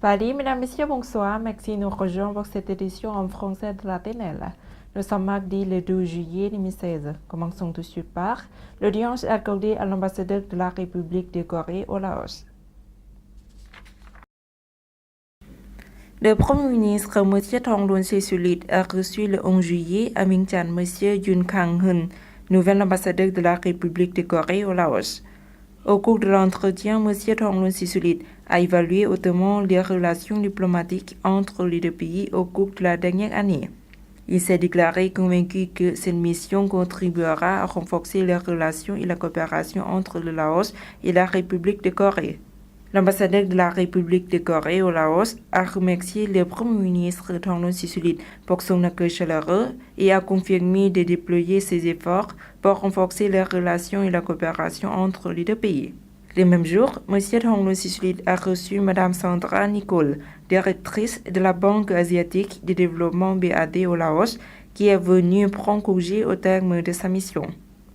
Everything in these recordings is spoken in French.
Paris, mesdames, messieurs, bonsoir. Merci de nous rejoindre pour cette édition en français de la TNL. Nous sommes mardi le 12 juillet 2016. Commençons tout de suite par l'audience accordée à l'ambassadeur de la République de Corée au Laos. Le Premier ministre M. Thongloun Sisoulith a reçu le 11 juillet à Vientiane M. Yoon Kang-hun, nouvel ambassadeur de la République de Corée au Laos. Au cours de l'entretien, M. Thongloun Sisoulith a évalué hautement les relations diplomatiques entre les deux pays au cours de la dernière année. Il s'est déclaré convaincu que cette mission contribuera à renforcer les relations et la coopération entre le Laos et la République de Corée. L'ambassadeur de la République de Corée au Laos a remercié le Premier ministre Thongloun Sisoulith pour son accueil chaleureux et a confirmé de déployer ses efforts pour renforcer les relations et la coopération entre les deux pays. Le même jour, M. Thongloun Sisoulith a reçu Mme Sandra Nicole, directrice de la Banque asiatique de développement BAD au Laos, qui est venue prendre congé au terme de sa mission.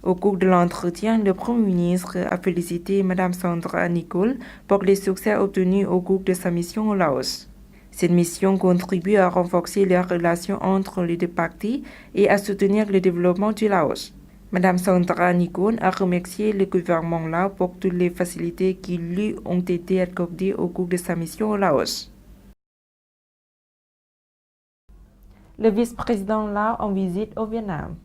Au cours de l'entretien, le Premier ministre a félicité Mme Sandra Nicole pour les succès obtenus au cours de sa mission au Laos. Cette mission contribue à renforcer les relations entre les deux parties et à soutenir le développement du Laos. Mme Sandra Nicole a remercié le gouvernement laos pour toutes les facilités qui lui ont été accordées au cours de sa mission au Laos. Le vice-président Laos en visite au Vietnam.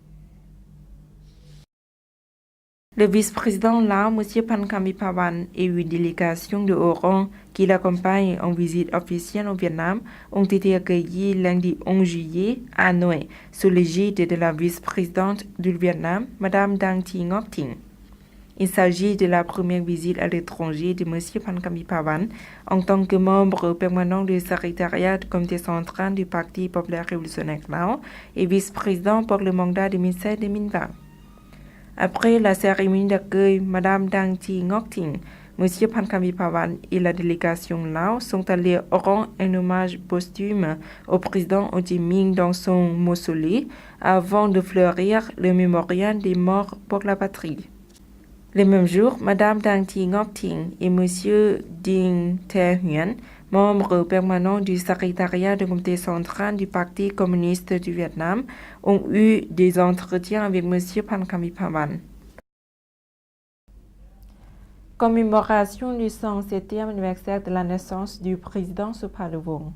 Le vice-président Laos, M. Phan-Kham-Vipawan, et une délégation de haut rang qui l'accompagne en visite officielle au Vietnam ont été accueillis lundi 11 juillet à Hanoï sous l'égide de la vice-présidente du Vietnam, Mme Dang Thi Ngoc Thinh. Il s'agit de la première visite à l'étranger de M. Phan-Kham-Vipawan en tant que membre permanent du secrétariat du comité central du Parti populaire révolutionnaire Laos et vice-président pour le mandat 2016-2020. Après la cérémonie d'accueil, Mme Dang Thi Ngoc Thinh, M. Phan-Kham-Vipawan et la délégation Laos sont allés rendre un hommage posthume au président Ho Chi Minh dans son mausolée avant de fleurir le mémorial des morts pour la patrie. Le même jour, Mme Dang Thi Ngoc Thinh et M. Dinh Thae Nguyen, membres permanents du secrétariat du comité central du Parti communiste du Vietnam, ont eu des entretiens avec M. Phan-Kham-Vipawan. Commémoration du 107e anniversaire de la naissance du président Suparnowong.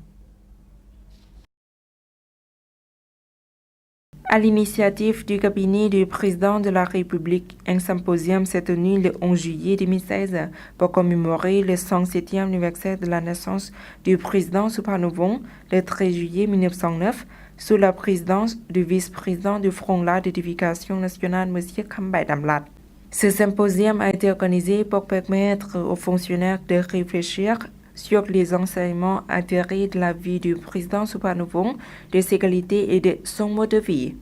À l'initiative du cabinet du président de la République, un symposium s'est tenu le 11 juillet 2016 pour commémorer le 107e anniversaire de la naissance du président Suparnowong le 13 juillet 1909 sous la présidence du vice-président du Front Laos d'édification nationale, M. Khambai Damlat. Ce symposium a été organisé pour permettre aux fonctionnaires de réfléchir sur les enseignements atterrés de la vie du président Suparnowong, de ses qualités et de son mode de vie.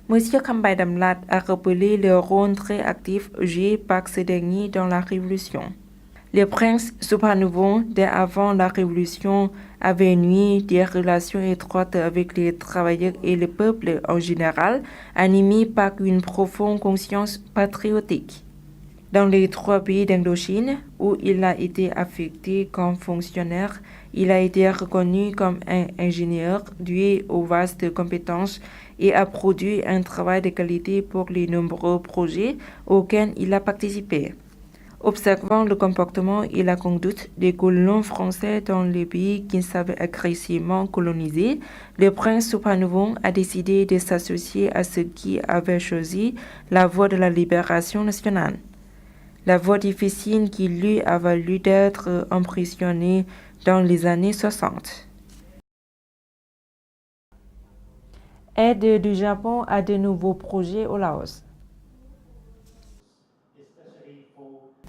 M. Khambai Damlat a rappelé le rôle très actif joué par ce dernier dans la Révolution. Le prince Suparnowong, dès avant la Révolution, avait noué des relations étroites avec les travailleurs et le peuple en général, animé par une profonde conscience patriotique. Dans les 3 pays d'Indochine, où il a été affecté comme fonctionnaire, il a été reconnu comme un ingénieur doué aux vastes compétences et a produit un travail de qualité pour les nombreux projets auxquels il a participé. Observant le comportement et la conduite des colons français dans les pays qu'il savait agressivement coloniser, le prince Suparnowong a décidé de s'associer à ceux qui avaient choisi la voie de la libération nationale. La voie difficile qui lui a valu d'être emprisonné dans les années 60. Aide du Japon à de nouveaux projets au Laos.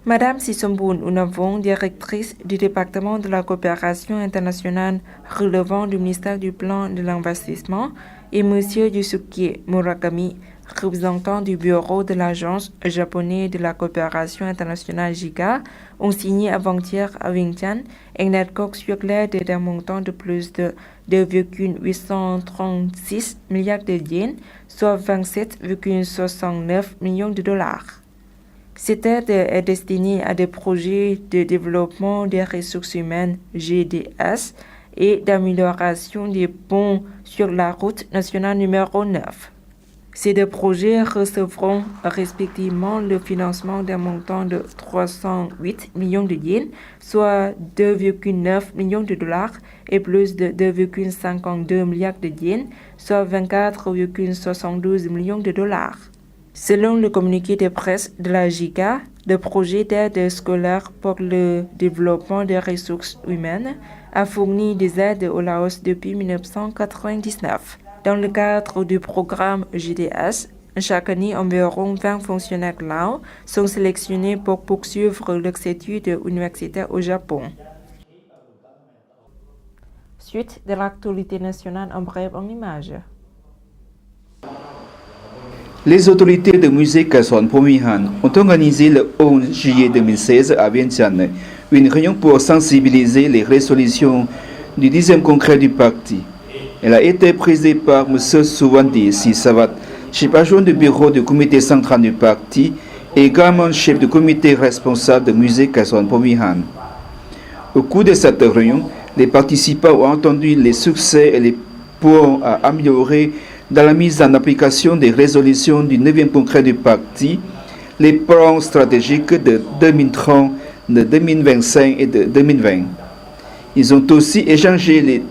Madame Sissomphoon Unnavong, directrice du département de la coopération internationale relevant du ministère du plan de l'investissement, et M. Yusuke Murakami, représentant du bureau de l'agence japonaise de la coopération internationale JICA, ont signé avant-hier à Vientiane un accord sur l'aide d'un montant de plus de 2,836 milliards de yens, soit 27,69 millions de dollars. Cette aide est destinée à des projets de développement des ressources humaines GDS et d'amélioration des ponts sur la route nationale numéro 9. Ces deux projets recevront respectivement le financement d'un montant de 308 millions de yens, soit 2,9 millions de dollars, et plus de 2,52 milliards de yens, soit 24,72 millions de dollars. Selon le communiqué de presse de la JICA, le projet d'aide scolaire pour le développement des ressources humaines a fourni des aides au Laos depuis 1999. Dans le cadre du programme GDS, chaque année, environ 20 fonctionnaires laos sont sélectionnés pour poursuivre leurs études universitaires au Japon. Suite de l'actualité nationale en bref en images. Les autorités du musée Kasuan Phomihan ont organisé le 11 juillet 2016 à Vientiane une réunion pour sensibiliser les résolutions du 10e congrès du parti. Elle a été présidée par M. Souwandi Sisavat, chef adjoint du bureau du comité central du parti et également chef du comité responsable du musée Kasuan Phomihan. Au cours de cette réunion, les participants ont entendu les succès et les points à améliorer dans la mise en application des résolutions du 9e congrès du parti, les plans stratégiques de 2030, de 2025 et de 2020. Ils ont aussi échangé les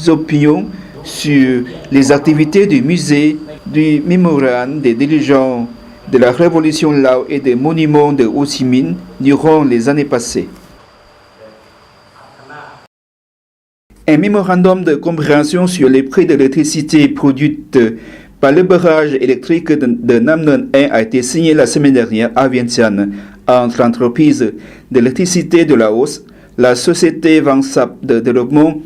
opinions sur les activités du musée, du mémorial des dirigeants de la Révolution Lao et des monuments de Ho Chi Minh durant les années passées. Un mémorandum de compréhension sur les prix de l'électricité produite par le barrage électrique de Nam Non 1 a été signé la semaine dernière à Vientiane entre l'entreprise de l'électricité de Laos, la société Vansap de développement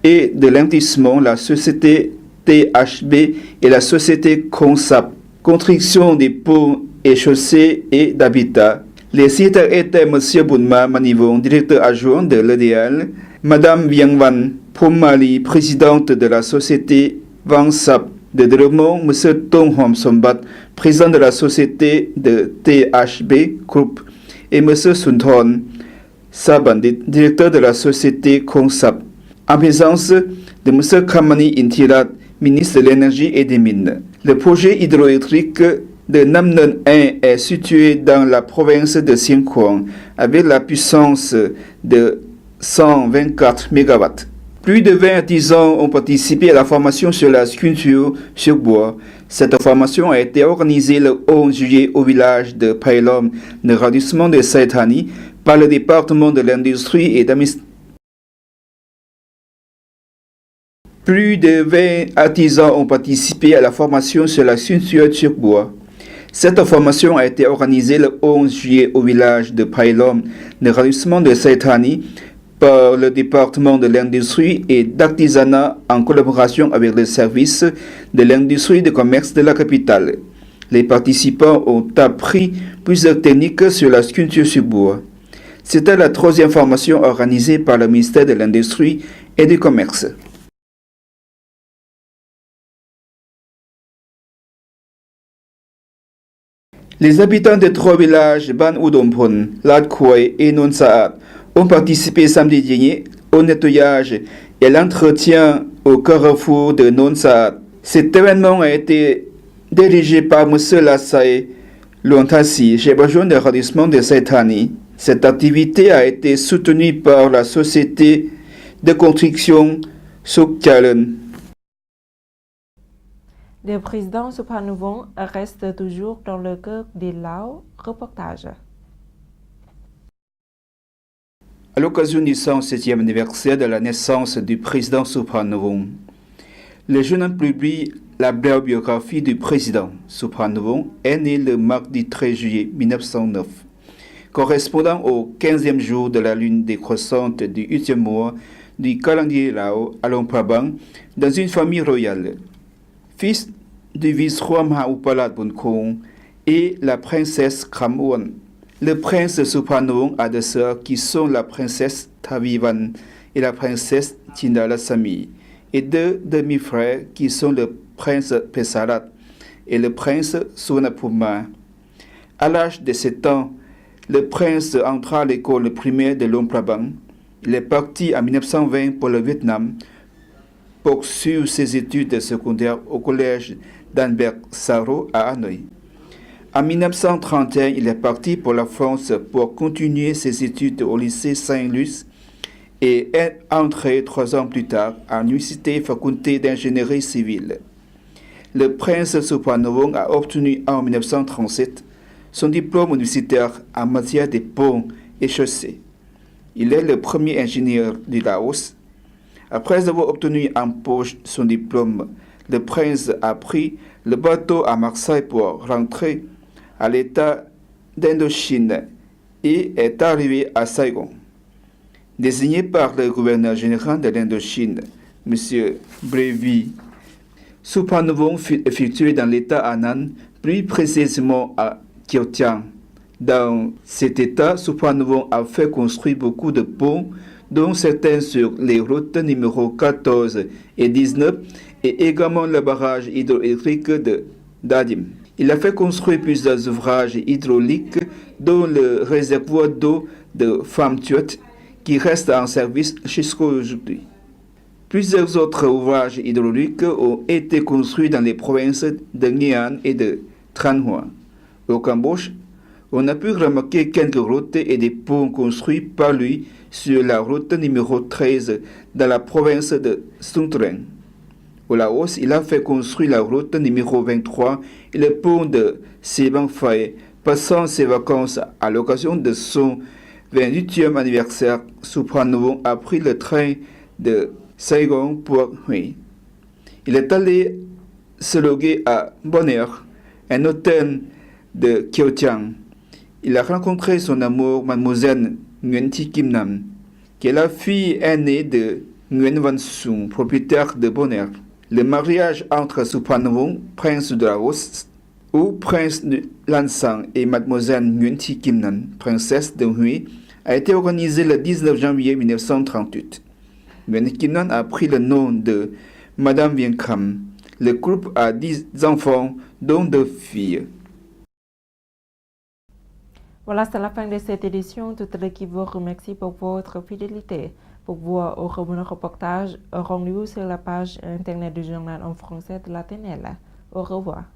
et de l'investissement, la société THB et la société Consap, construction des ponts et chaussées et d'habitat. Les signataires étaient M. Bunma Manivong, directeur adjoint de l'EDL, Mme Viangwan Phomali, présidente de la société Vansap de développement, M. Tong Hom Sombat, président de la société de THB Group, et M. Sunthon Sabandit, directeur de la société Consap, en présence de M. Kamani Intirat, ministre de l'Énergie et des Mines. Le projet hydroélectrique de Nam Non 1 est situé dans la province de Xieng Khouang avec la puissance de 124 MW. Plus de 20 artisans ont participé à la formation sur la sculpture sur bois. Cette formation a été organisée le 11 juillet au village de Pailom, dans l'arrondissement de Saitani, par le département de l'industrie et d'administration. Plus de 20 artisans ont participé à la formation sur la sculpture sur bois. Cette formation a été organisée le 11 juillet au village de Pailom, dans l'arrondissement de Saitani, par le département de l'industrie et d'artisanat en collaboration avec le service de l'industrie et de commerce de la capitale. Les participants ont appris plusieurs techniques sur la sculpture sur bois. C'était la 3e formation organisée par le ministère de l'Industrie et du Commerce. Les habitants des 3 villages Ban Udompon, Lat Khoi et Non Saat ont participé samedi dernier au nettoyage et à l'entretien au carrefour de Non Saat. Cet événement a été dirigé par M. Lassay Lontassi, chef adjoint de l'arrondissement de Saitani. Cette activité a été soutenue par la société de construction Sukcharan. Le président Suphanuvong reste toujours dans le cœur des Laos. Reportage. À l'occasion du 107e anniversaire de la naissance du président Suphanuvong, le journal publie la brève biographie du président. Suphanuvong est né le mardi 13 juillet 1909, correspondant au 15e jour de la lune décroissante du 8e mois du calendrier Lao à Luang Prabang, dans une famille royale. Fils du vice-roi Mahaupallat Bonkong et la princesse Khamwan. Le prince Suphanuvong a deux sœurs qui sont la princesse Thavivan et la princesse Thindalasamy, et 2 demi-frères qui sont le prince Pesarat et le prince Suvarnabhuma. À l'âge de 7 ans, le prince entra à l'école primaire de Luang Prabang. Il est parti en 1920 pour le Vietnam pour suivre ses études secondaires au collège d'Anberg Saro à Hanoï. En 1931, il est parti pour la France pour continuer ses études au lycée Saint-Luc et est entré 3 ans plus tard à l'université faculté d'ingénierie civile. Le prince Suphanawong a obtenu en 1937 son diplôme universitaire en matière de ponts et chaussées. Il est le premier ingénieur du Laos. Après avoir obtenu en poche son diplôme, le prince a pris le bateau à Marseille pour rentrer à l'État d'Indochine et est arrivé à Saigon. Désigné par le gouverneur général de l'Indochine, M. Brevi, Suphanawong fut effectué dans l'État Annan, plus précisément à Kiautiang. Dans cet État, Suphanawong a fait construire beaucoup de ponts, dont certains sur les routes numéro 14 et 19, et également le barrage hydroélectrique de Dadim. Il a fait construire plusieurs ouvrages hydrauliques, dont le réservoir d'eau de Pham Tuot, qui reste en service jusqu'à aujourd'hui. Plusieurs autres ouvrages hydrauliques ont été construits dans les provinces de Nghệ et de Thanh Hóa. Au Cambodge, on a pu remarquer quelques routes et des ponts construits par lui sur la route numéro 13 dans la province de Stung Treng. Au Laos, il a fait construire la route numéro 23 et le pont de Sebang Phai. Passant ses vacances à l'occasion de son 28e anniversaire, Suphanawong a pris le train de Saigon pour Hue. Il est allé se loger à Bonaire, un hôtel de Kiautiang. Il a rencontré son amour, mademoiselle Nguyen Thi Kim Nam, qui est la fille aînée de Nguyen Van Sung, propriétaire de Bonaire. Le mariage entre Suphanawong, prince de Laos, ou prince de Lansang, et mademoiselle Nguyen Thi Kim Nam, princesse de Hue, a été organisé le 19 janvier 1938. Nguyen Thi Kim Nam a pris le nom de Madame Vien Kham. Le couple a 10 enfants, dont 2 filles. Voilà, c'est la fin de cette édition. Toute l'équipe vous remercie pour votre fidélité. Pour voir au reportage, rendez-vous sur la page internet du journal en français de l'Athénée. Au revoir.